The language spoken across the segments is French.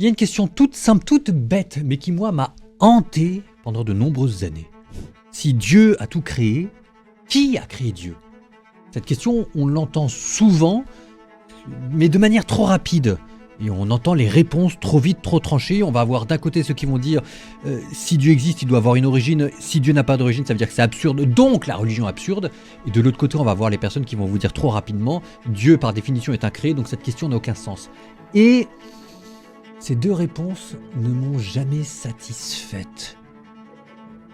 Il y a une question toute simple, toute bête, mais qui moi m'a hanté pendant de nombreuses années. Si Dieu a tout créé, qui a créé Dieu? Cette question, on l'entend souvent, mais de manière trop rapide. Et on entend les réponses trop vite, trop tranchées. On va avoir d'un côté ceux qui vont dire si Dieu existe, il doit avoir une origine. Si Dieu n'a pas d'origine, ça veut dire que c'est absurde. Donc la religion est absurde. Et de l'autre côté, on va avoir les personnes qui vont vous dire trop rapidement Dieu, par définition, est incréé, donc cette question n'a aucun sens. Et ces deux réponses ne m'ont jamais satisfaite.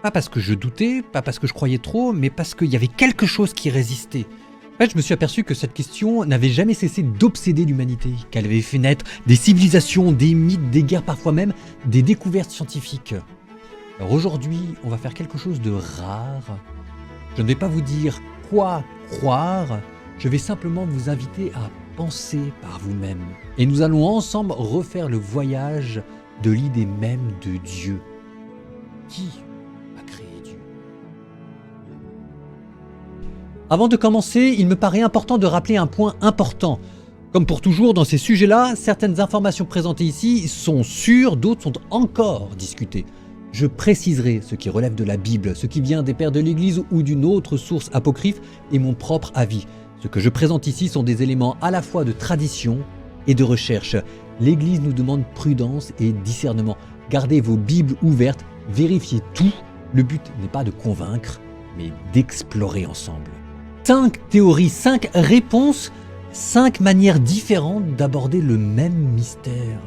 Pas parce que je doutais, pas parce que je croyais trop, mais parce qu'il y avait quelque chose qui résistait. En fait, je me suis aperçu que cette question n'avait jamais cessé d'obséder l'humanité, qu'elle avait fait naître des civilisations, des mythes, des guerres, parfois même des découvertes scientifiques. Alors aujourd'hui, on va faire quelque chose de rare. Je ne vais pas vous dire quoi croire, je vais simplement vous inviter à penser par vous-même. Et nous allons ensemble refaire le voyage de l'idée même de Dieu. Qui a créé Dieu? Avant de commencer, il me paraît important de rappeler un point important. Comme pour toujours dans ces sujets-là, certaines informations présentées ici sont sûres, d'autres sont encore discutées. Je préciserai ce qui relève de la Bible, ce qui vient des pères de l'Église ou d'une autre source apocryphe et mon propre avis. Ce que je présente ici sont des éléments à la fois de tradition et de recherche. L'Église nous demande prudence et discernement. Gardez vos Bibles ouvertes, vérifiez tout. Le but n'est pas de convaincre, mais d'explorer ensemble. 5 théories, 5 réponses, 5 manières différentes d'aborder le même mystère.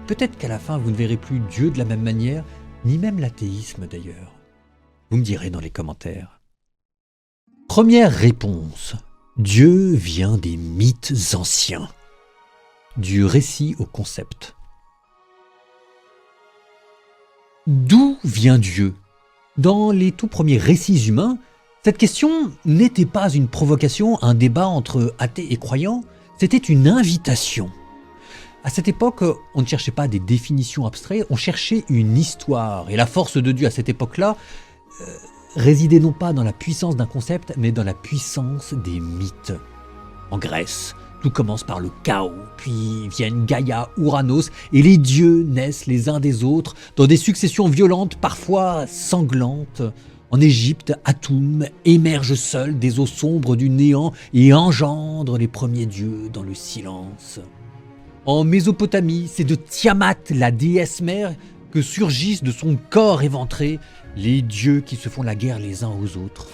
Peut-être qu'à la fin, vous ne verrez plus Dieu de la même manière, ni même l'athéisme d'ailleurs. Vous me direz dans les commentaires. Première réponse. Dieu vient des mythes anciens. Du récit au concept. D'où vient Dieu? Dans les tout premiers récits humains, cette question n'était pas une provocation, un débat entre athées et croyants, c'était une invitation. À cette époque, on ne cherchait pas des définitions abstraites, on cherchait une histoire. Et la force de Dieu à cette époque-là résidait non pas dans la puissance d'un concept, mais dans la puissance des mythes. En Grèce, tout commence par le chaos, puis viennent Gaïa, Ouranos, et les dieux naissent les uns des autres dans des successions violentes, parfois sanglantes. En Égypte, Atum émerge seul des eaux sombres du néant et engendre les premiers dieux dans le silence. En Mésopotamie, c'est de Tiamat, la déesse mère, que surgissent de son corps éventré les dieux qui se font la guerre les uns aux autres.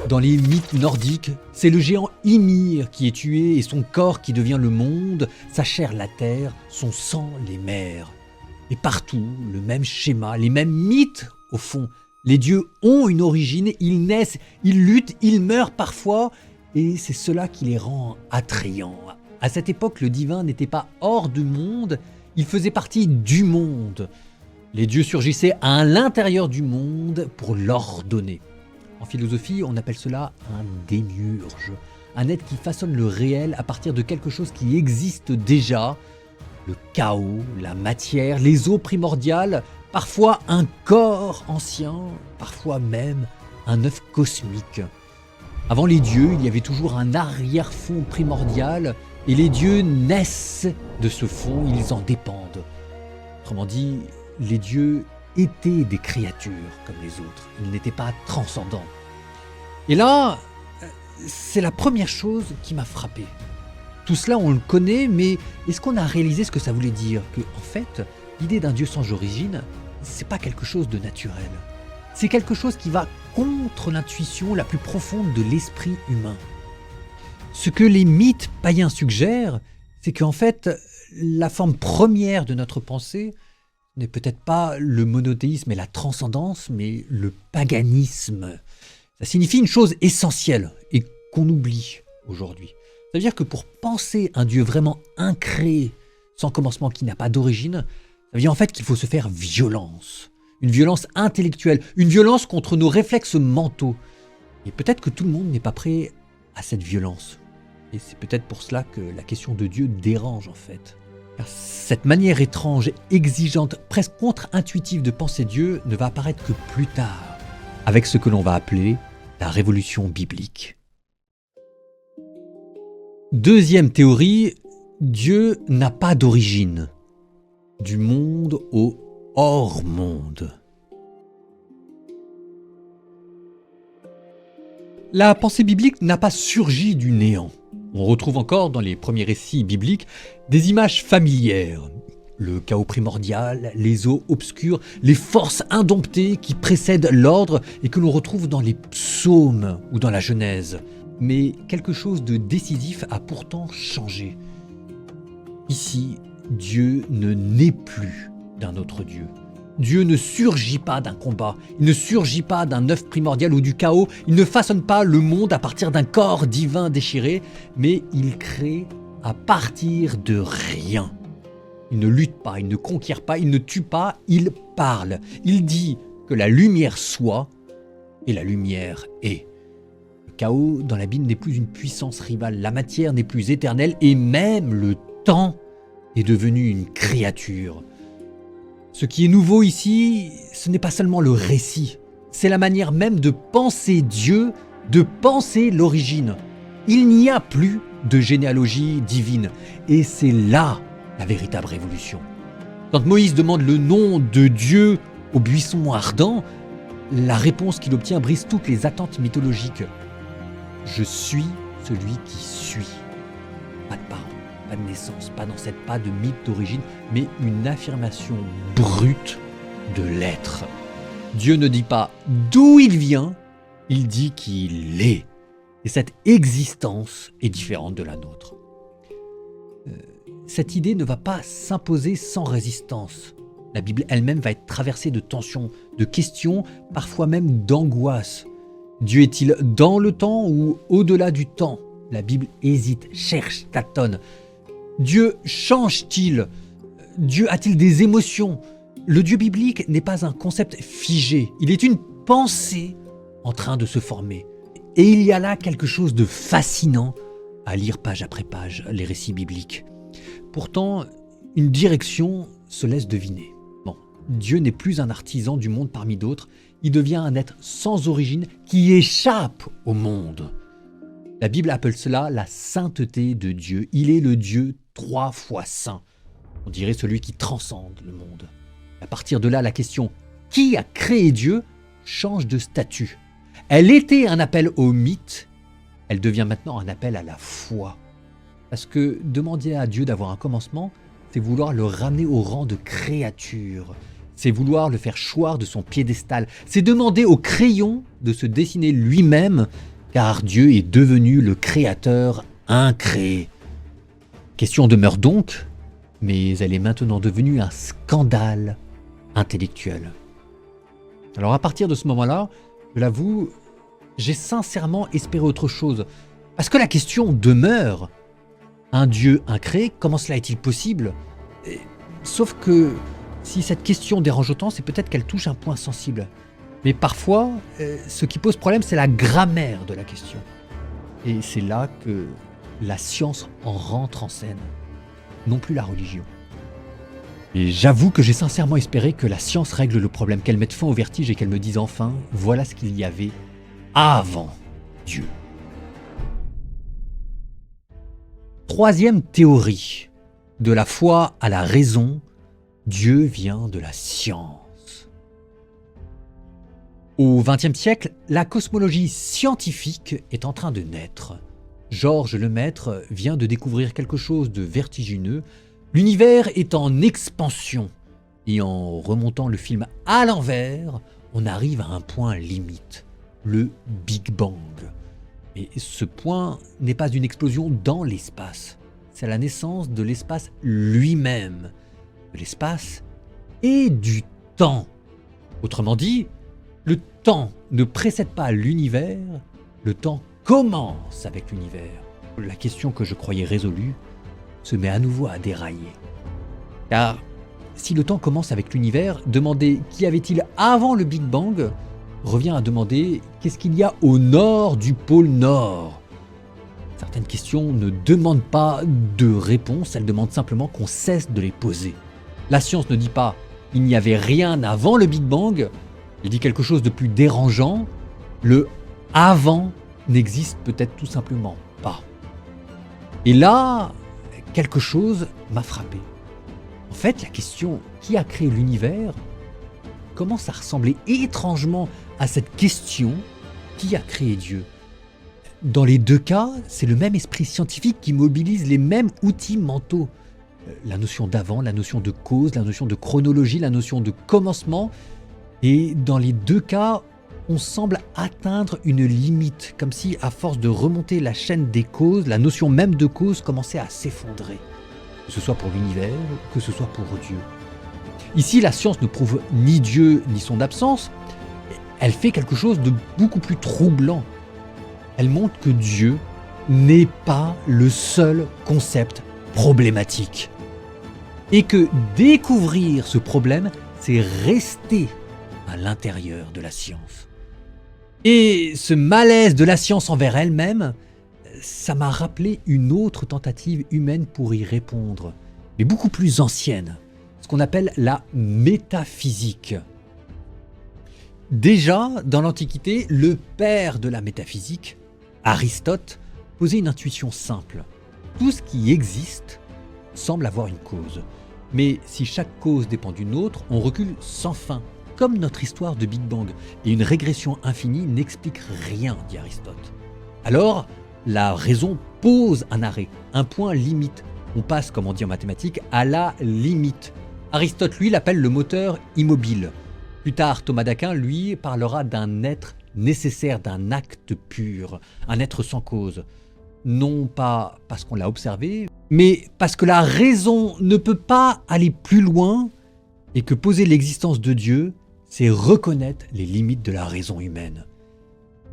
Dans les mythes nordiques, c'est le géant Ymir qui est tué et son corps qui devient le monde, sa chair la terre, son sang les mers. Et partout, le même schéma, les mêmes mythes au fond. Les dieux ont une origine, ils naissent, ils luttent, ils meurent parfois, et c'est cela qui les rend attrayants. À cette époque, le divin n'était pas hors du monde, il faisait partie du monde. Les dieux surgissaient à l'intérieur du monde pour l'ordonner. En philosophie, on appelle cela un démiurge, un être qui façonne le réel à partir de quelque chose qui existe déjà. Le chaos, la matière, les eaux primordiales, parfois un corps ancien, parfois même un œuf cosmique. Avant les dieux, il y avait toujours un arrière-fond primordial, et les dieux naissent de ce fond, ils en dépendent. Autrement dit, les dieux étaient des créatures comme les autres, ils n'étaient pas transcendants. Et là, c'est la première chose qui m'a frappé. Tout cela, on le connaît, mais est-ce qu'on a réalisé ce que ça voulait dire? Que, en fait, l'idée d'un Dieu sans origine, c'est pas quelque chose de naturel. C'est quelque chose qui va contre l'intuition la plus profonde de l'esprit humain. Ce que les mythes païens suggèrent, c'est qu'en fait, la forme première de notre pensée n'est peut-être pas le monothéisme et la transcendance, mais le paganisme. Ça signifie une chose essentielle et qu'on oublie aujourd'hui. Ça veut dire que pour penser un Dieu vraiment incréé, sans commencement, qui n'a pas d'origine, ça veut dire en fait qu'il faut se faire violence. Une violence intellectuelle, une violence contre nos réflexes mentaux. Et peut-être que tout le monde n'est pas prêt à cette violence. Et c'est peut-être pour cela que la question de Dieu dérange en fait. Car cette manière étrange, exigeante, presque contre-intuitive de penser Dieu ne va apparaître que plus tard, avec ce que l'on va appeler la révolution biblique. Deuxième théorie, Dieu n'a pas d'origine. du monde au hors-monde. La pensée biblique n'a pas surgi du néant. On retrouve encore dans les premiers récits bibliques des images familières. Le chaos primordial, les eaux obscures, les forces indomptées qui précèdent l'ordre et que l'on retrouve dans les psaumes ou dans la Genèse. Mais quelque chose de décisif a pourtant changé. Ici, Dieu ne naît plus d'un autre Dieu. Dieu ne surgit pas d'un combat, il ne surgit pas d'un œuf primordial ou du chaos, il ne façonne pas le monde à partir d'un corps divin déchiré, mais il crée à partir de rien. Il ne lutte pas, il ne conquiert pas, il ne tue pas, il parle. Il dit que la lumière soit, et la lumière est. Le chaos dans la Bible n'est plus une puissance rivale, la matière n'est plus éternelle, et même le temps est devenu une créature. Ce qui est nouveau ici, ce n'est pas seulement le récit, c'est la manière même de penser Dieu, de penser l'origine. Il n'y a plus de généalogie divine, et c'est là la véritable révolution. Quand Moïse demande le nom de Dieu au buisson ardent, la réponse qu'il obtient brise toutes les attentes mythologiques. Je suis celui qui suis. Pas de parents, pas de naissance, pas d'ancêtre, pas de mythe d'origine, mais une affirmation brute de l'être. Dieu ne dit pas d'où il vient, il dit qu'il est. Et cette existence est différente de la nôtre. Cette idée ne va pas s'imposer sans résistance. La Bible elle-même va être traversée de tensions, de questions, parfois même d'angoisse. Dieu est-il dans le temps ou au-delà du temps? La Bible hésite, cherche, tâtonne. Dieu change-t-il? Dieu a-t-il des émotions? Le Dieu biblique n'est pas un concept figé, il est une pensée en train de se former. Et il y a là quelque chose de fascinant à lire page après page les récits bibliques. Pourtant, une direction se laisse deviner. Bon, Dieu n'est plus un artisan du monde parmi d'autres, il devient un être sans origine qui échappe au monde. La Bible appelle cela la sainteté de Dieu. Il est le Dieu 3 fois saint. On dirait celui qui transcende le monde. À partir de là, la question « Qui a créé Dieu ?» change de statut. Elle était un appel au mythe, elle devient maintenant un appel à la foi. Parce que demander à Dieu d'avoir un commencement, c'est vouloir le ramener au rang de créature. C'est vouloir le faire choir de son piédestal. C'est demander au crayon de se dessiner lui-même, car Dieu est devenu le créateur incréé. Question demeure donc, mais elle est maintenant devenue un scandale intellectuel. Alors à partir de ce moment-là, je l'avoue, j'ai sincèrement espéré autre chose. Parce que la question demeure. Un Dieu incréé, comment cela est-il possible? Sauf que si cette question dérange autant, c'est peut-être qu'elle touche un point sensible. Mais parfois, ce qui pose problème, c'est la grammaire de la question. Et c'est là que la science en rentre en scène, non plus la religion. Et j'avoue que j'ai sincèrement espéré que la science règle le problème, qu'elle mette fin au vertige et qu'elle me dise enfin, voilà ce qu'il y avait avant Dieu. Troisième théorie, de la foi à la raison, Dieu vient de la science. Au XXe siècle, la cosmologie scientifique est en train de naître. Georges Lemaître vient de découvrir quelque chose de vertigineux. L'univers est en expansion. Et en remontant le film à l'envers, on arrive à un point limite, le Big Bang. Et ce point n'est pas une explosion dans l'espace, c'est la naissance de l'espace lui-même, de l'espace et du temps. Autrement dit, le temps ne précède pas l'univers, le temps commence avec l'univers. La question que je croyais résolue se met à nouveau à dérailler. Car si le temps commence avec l'univers, demander qu'y avait-il avant le Big Bang revient à demander qu'est-ce qu'il y a au nord du pôle Nord. Certaines questions ne demandent pas de réponse, elles demandent simplement qu'on cesse de les poser. La science ne dit pas « il n'y avait rien avant le Big Bang », elle dit quelque chose de plus dérangeant, le « avant » n'existe peut-être tout simplement pas. Et là, quelque chose m'a frappé. En fait, la question « Qui a créé l'univers ?» commence à ressembler étrangement à cette question « Qui a créé Dieu ?» Dans les deux cas, c'est le même esprit scientifique qui mobilise les mêmes outils mentaux. La notion d'avant, la notion de cause, la notion de chronologie, la notion de commencement. Et dans les deux cas, on semble atteindre une limite, comme si à force de remonter la chaîne des causes, la notion même de cause commençait à s'effondrer. Que ce soit pour l'univers, que ce soit pour Dieu. Ici, la science ne prouve ni Dieu ni son absence, elle fait quelque chose de beaucoup plus troublant. Elle montre que Dieu n'est pas le seul concept problématique. Et que découvrir ce problème, c'est rester à l'intérieur de la science. Et ce malaise de la science envers elle-même, ça m'a rappelé une autre tentative humaine pour y répondre, mais beaucoup plus ancienne, ce qu'on appelle la métaphysique. Déjà, dans l'Antiquité, le père de la métaphysique, Aristote, posait une intuition simple. Tout ce qui existe semble avoir une cause. Mais si chaque cause dépend d'une autre, on recule sans fin, comme notre histoire de Big Bang. Et une régression infinie n'explique rien, dit Aristote. Alors, la raison pose un arrêt, un point limite. On passe, comme on dit en mathématiques, à la limite. Aristote, lui, l'appelle le moteur immobile. Plus tard, Thomas d'Aquin, lui, parlera d'un être nécessaire, d'un acte pur, un être sans cause. Non pas parce qu'on l'a observé, mais parce que la raison ne peut pas aller plus loin et que poser l'existence de Dieu, c'est reconnaître les limites de la raison humaine.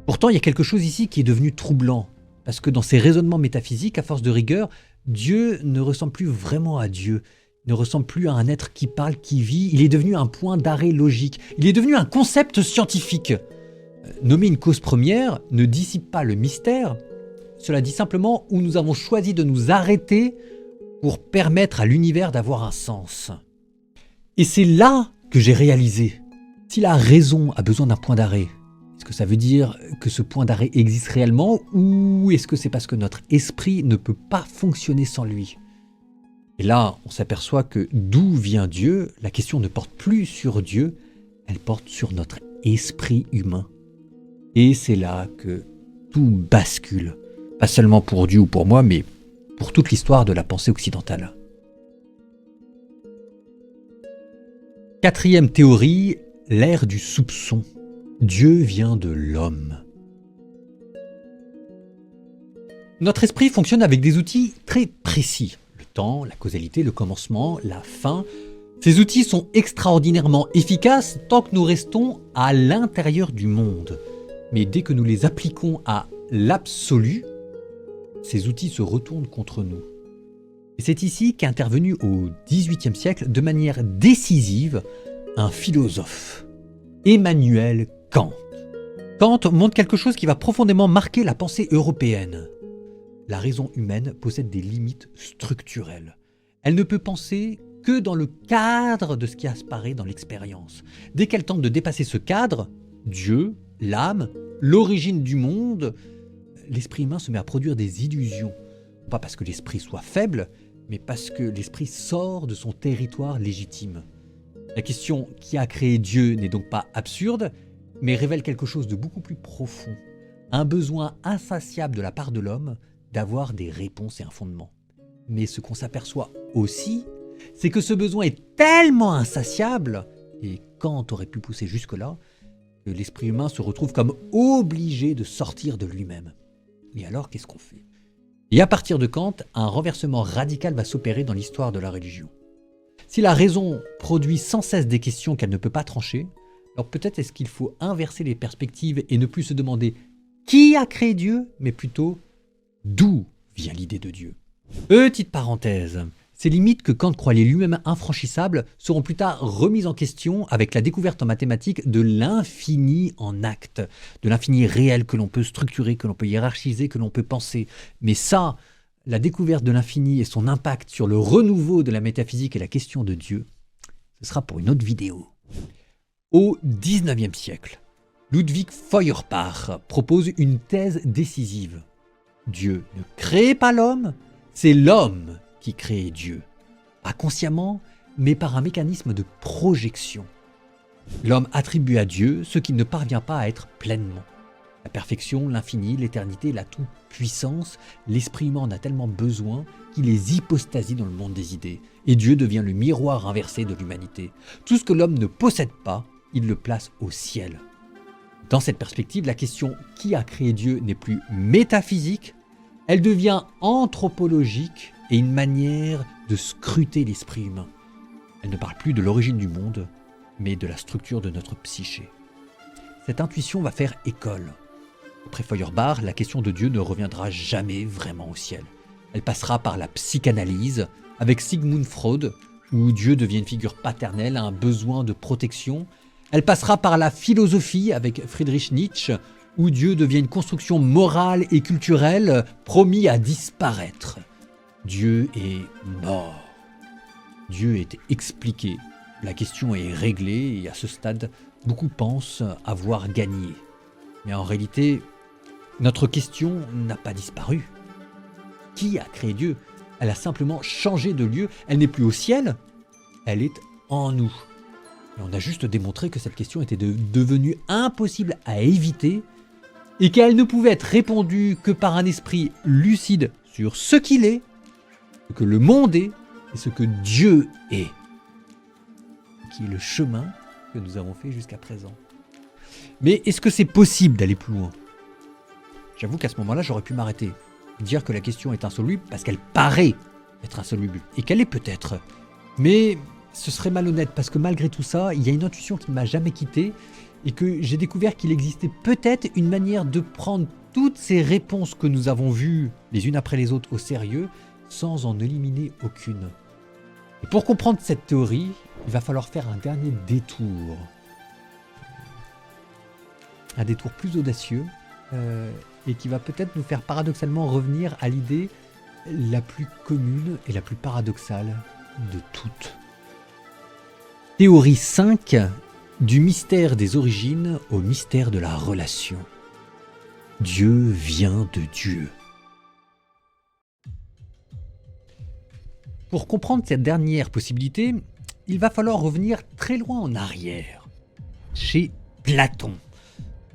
Pourtant, il y a quelque chose ici qui est devenu troublant, parce que dans ces raisonnements métaphysiques, à force de rigueur, Dieu ne ressemble plus vraiment à Dieu, il ne ressemble plus à un être qui parle, qui vit, il est devenu un point d'arrêt logique, il est devenu un concept scientifique. Nommer une cause première ne dissipe pas le mystère, cela dit simplement où nous avons choisi de nous arrêter pour permettre à l'univers d'avoir un sens. Et c'est là que j'ai réalisé, si la raison a besoin d'un point d'arrêt, est-ce que ça veut dire que ce point d'arrêt existe réellement ou est-ce que c'est parce que notre esprit ne peut pas fonctionner sans lui? Et là, on s'aperçoit que d'où vient Dieu, la question ne porte plus sur Dieu, elle porte sur notre esprit humain. Et c'est là que tout bascule, pas seulement pour Dieu ou pour moi, mais pour toute l'histoire de la pensée occidentale. Quatrième théorie, l'ère du soupçon. Dieu vient de l'homme. Notre esprit fonctionne avec des outils très précis. Le temps, la causalité, le commencement, la fin. Ces outils sont extraordinairement efficaces tant que nous restons à l'intérieur du monde. Mais dès que nous les appliquons à l'absolu, ces outils se retournent contre nous. Et c'est ici qu'est intervenu au XVIIIe siècle de manière décisive un philosophe, Emmanuel Kant. Kant montre quelque chose qui va profondément marquer la pensée européenne. La raison humaine possède des limites structurelles. Elle ne peut penser que dans le cadre de ce qui apparaît dans l'expérience. Dès qu'elle tente de dépasser ce cadre, Dieu, l'âme, l'origine du monde, l'esprit humain se met à produire des illusions. Pas parce que l'esprit soit faible, mais parce que l'esprit sort de son territoire légitime. La question « qui a créé Dieu » n'est donc pas absurde, mais révèle quelque chose de beaucoup plus profond. Un besoin insatiable de la part de l'homme d'avoir des réponses et un fondement. Mais ce qu'on s'aperçoit aussi, c'est que ce besoin est tellement insatiable, et Kant aurait pu pousser jusque-là, que l'esprit humain se retrouve comme obligé de sortir de lui-même. Et alors, qu'est-ce qu'on fait? Et à partir de Kant, un renversement radical va s'opérer dans l'histoire de la religion. Si la raison produit sans cesse des questions qu'elle ne peut pas trancher, alors peut-être est-ce qu'il faut inverser les perspectives et ne plus se demander qui a créé Dieu, mais plutôt d'où vient l'idée de Dieu. Petite parenthèse, ces limites que Kant croyait lui-même infranchissables seront plus tard remises en question avec la découverte en mathématiques de l'infini en actes, de l'infini réel que l'on peut structurer, que l'on peut hiérarchiser, que l'on peut penser. Mais ça, la découverte de l'infini et son impact sur le renouveau de la métaphysique et la question de Dieu, ce sera pour une autre vidéo. Au XIXe siècle, Ludwig Feuerbach propose une thèse décisive. Dieu ne crée pas l'homme, c'est l'homme qui crée Dieu. Inconsciemment, mais par un mécanisme de projection. L'homme attribue à Dieu ce qu'il ne parvient pas à être pleinement. La perfection, l'infini, l'éternité, la toute-puissance, l'esprit humain en a tellement besoin qu'il les hypostasie dans le monde des idées. Et Dieu devient le miroir inversé de l'humanité. Tout ce que l'homme ne possède pas, il le place au ciel. Dans cette perspective, la question « qui a créé Dieu » n'est plus métaphysique, elle devient anthropologique et une manière de scruter l'esprit humain. Elle ne parle plus de l'origine du monde, mais de la structure de notre psyché. Cette intuition va faire école. Après Feuerbach, la question de Dieu ne reviendra jamais vraiment au ciel. Elle passera par la psychanalyse, avec Sigmund Freud, où Dieu devient une figure paternelle, un besoin de protection. Elle passera par la philosophie, avec Friedrich Nietzsche, où Dieu devient une construction morale et culturelle promis à disparaître. Dieu est mort. Dieu est expliqué. La question est réglée et à ce stade, beaucoup pensent avoir gagné. Mais en réalité, notre question n'a pas disparu. Qui a créé Dieu ? Elle a simplement changé de lieu. Elle n'est plus au ciel, elle est en nous. Et on a juste démontré que cette question était devenue impossible à éviter et qu'elle ne pouvait être répondue que par un esprit lucide sur ce qu'il est, ce que le monde est et ce que Dieu est, qui est le chemin que nous avons fait jusqu'à présent. Mais est-ce que c'est possible d'aller plus loin ? J'avoue qu'à ce moment-là, j'aurais pu m'arrêter, dire que la question est insoluble parce qu'elle paraît être insoluble, et qu'elle est peut-être. Mais ce serait malhonnête parce que malgré tout ça, il y a une intuition qui ne m'a jamais quitté et que j'ai découvert qu'il existait peut-être une manière de prendre toutes ces réponses que nous avons vues les unes après les autres au sérieux sans en éliminer aucune. Et pour comprendre cette théorie, il va falloir faire un dernier détour. Un détour plus audacieux et qui va peut-être nous faire paradoxalement revenir à l'idée la plus commune et la plus paradoxale de toutes. Théorie 5, du mystère des origines au mystère de la relation. Dieu vient de Dieu. Pour comprendre cette dernière possibilité, il va falloir revenir très loin en arrière, chez Platon.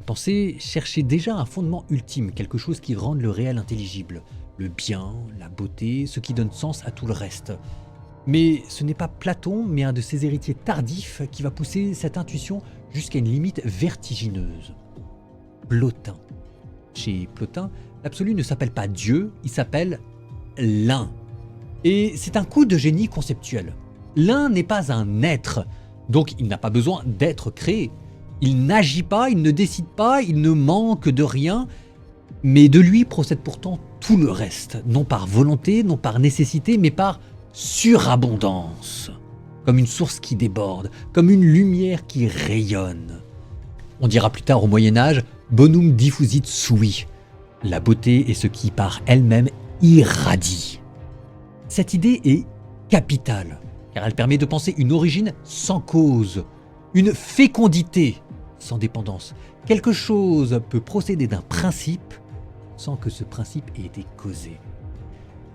Pensez chercher déjà un fondement ultime, quelque chose qui rende le réel intelligible, le bien, la beauté, ce qui donne sens à tout le reste. Mais ce n'est pas Platon, mais un de ses héritiers tardifs qui va pousser cette intuition jusqu'à une limite vertigineuse. Plotin. Chez Plotin, l'absolu ne s'appelle pas Dieu, il s'appelle l'un. Et c'est un coup de génie conceptuel. L'un n'est pas un être, donc il n'a pas besoin d'être créé. Il n'agit pas, il ne décide pas, il ne manque de rien, mais de lui procède pourtant tout le reste, non par volonté, non par nécessité, mais par surabondance, comme une source qui déborde, comme une lumière qui rayonne. On dira plus tard au Moyen-Âge « bonum diffusit sui », la beauté est ce qui par elle-même irradie. Cette idée est capitale, car elle permet de penser une origine sans cause, une fécondité sans dépendance. Quelque chose peut procéder d'un principe sans que ce principe ait été causé.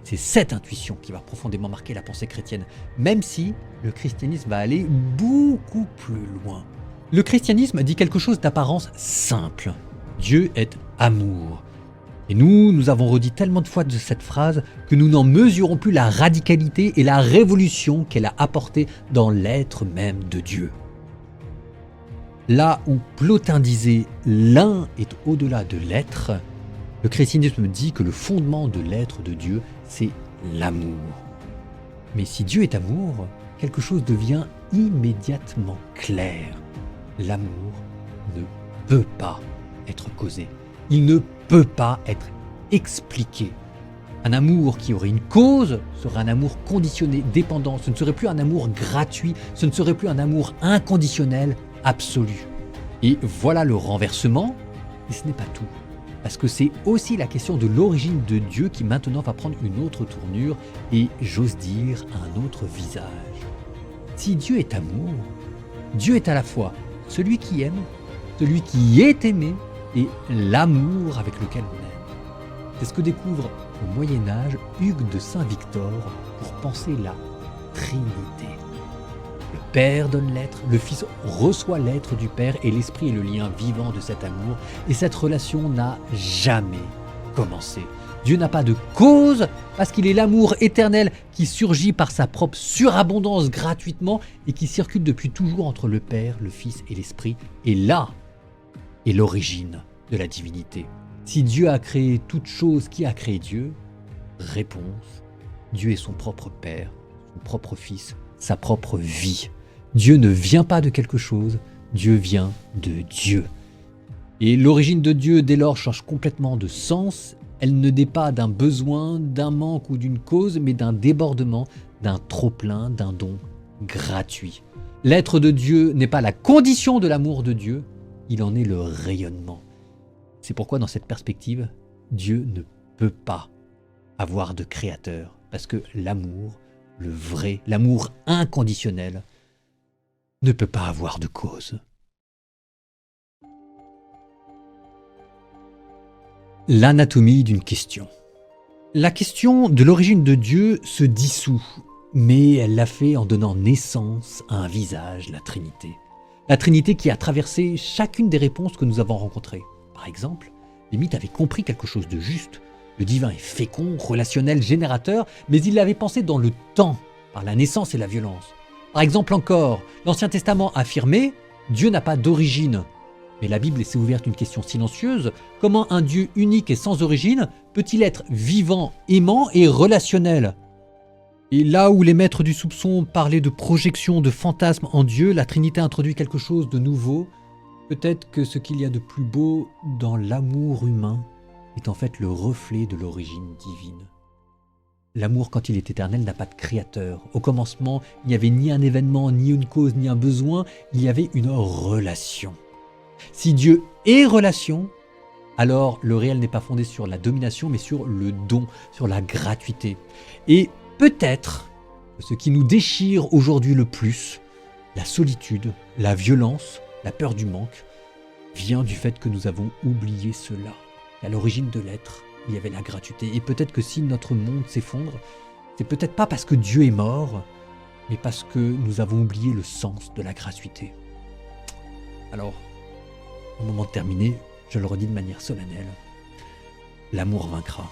C'est cette intuition qui va profondément marquer la pensée chrétienne, même si le christianisme va aller beaucoup plus loin. Le christianisme dit quelque chose d'apparence simple. Dieu est amour. Et nous avons redit tellement de fois de cette phrase que nous n'en mesurons plus la radicalité et la révolution qu'elle a apportée dans l'être même de Dieu. Là où Plotin disait « l'un est au-delà de l'être », le christianisme dit que le fondement de l'être de Dieu, c'est l'amour. Mais si Dieu est amour, quelque chose devient immédiatement clair. L'amour ne peut pas être causé. Il ne peut pas être expliqué. Un amour qui aurait une cause serait un amour conditionné, dépendant. Ce ne serait plus un amour gratuit, ce ne serait plus un amour inconditionnel, absolu. Et voilà le renversement, et ce n'est pas tout. Parce que c'est aussi la question de l'origine de Dieu qui maintenant va prendre une autre tournure et, j'ose dire, un autre visage. Si Dieu est amour, Dieu est à la fois celui qui aime, celui qui est aimé et l'amour avec lequel on aime. C'est ce que découvre au Moyen-Âge Hugues de Saint-Victor pour penser la Trinité. Père donne l'être, le Fils reçoit l'être du Père et l'Esprit est le lien vivant de cet amour. Et cette relation n'a jamais commencé. Dieu n'a pas de cause parce qu'il est l'amour éternel qui surgit par sa propre surabondance gratuitement et qui circule depuis toujours entre le Père, le Fils et l'Esprit. Et là est l'origine de la divinité. Si Dieu a créé toute chose, qui a créé Dieu? Réponse: Dieu est son propre Père, son propre Fils, sa propre vie. Dieu ne vient pas de quelque chose, Dieu vient de Dieu. Et l'origine de Dieu, dès lors, change complètement de sens. Elle ne naît pas d'un besoin, d'un manque ou d'une cause, mais d'un débordement, d'un trop-plein, d'un don gratuit. L'être de Dieu n'est pas la condition de l'amour de Dieu, il en est le rayonnement. C'est pourquoi, dans cette perspective, Dieu ne peut pas avoir de créateur, parce que l'amour, le vrai, l'amour inconditionnel, ne peut pas avoir de cause. L'anatomie d'une question. La question de l'origine de Dieu se dissout, mais elle l'a fait en donnant naissance à un visage, la Trinité. La Trinité qui a traversé chacune des réponses que nous avons rencontrées. Par exemple, les mythes avaient compris quelque chose de juste. Le divin est fécond, relationnel, générateur, mais il l'avait pensé dans le temps, par la naissance et la violence. Par exemple encore, l'Ancien Testament affirmait « Dieu n'a pas d'origine ». Mais la Bible laissait ouverte une question silencieuse. Comment un Dieu unique et sans origine peut-il être vivant, aimant et relationnel? Et là où les maîtres du soupçon parlaient de projection, de fantasme en Dieu, la Trinité introduit quelque chose de nouveau. Peut-être que ce qu'il y a de plus beau dans l'amour humain est en fait le reflet de l'origine divine. L'amour, quand il est éternel, n'a pas de créateur. Au commencement, il n'y avait ni un événement, ni une cause, ni un besoin, il y avait une relation. Si Dieu est relation, alors le réel n'est pas fondé sur la domination, mais sur le don, sur la gratuité. Et peut-être que ce qui nous déchire aujourd'hui le plus, la solitude, la violence, la peur du manque, vient du fait que nous avons oublié cela. À l'origine de l'être, il y avait la gratuité. Et peut-être que si notre monde s'effondre, c'est peut-être pas parce que Dieu est mort, mais parce que nous avons oublié le sens de la gratuité. Alors, au moment de terminer, je le redis de manière solennelle, l'amour vaincra.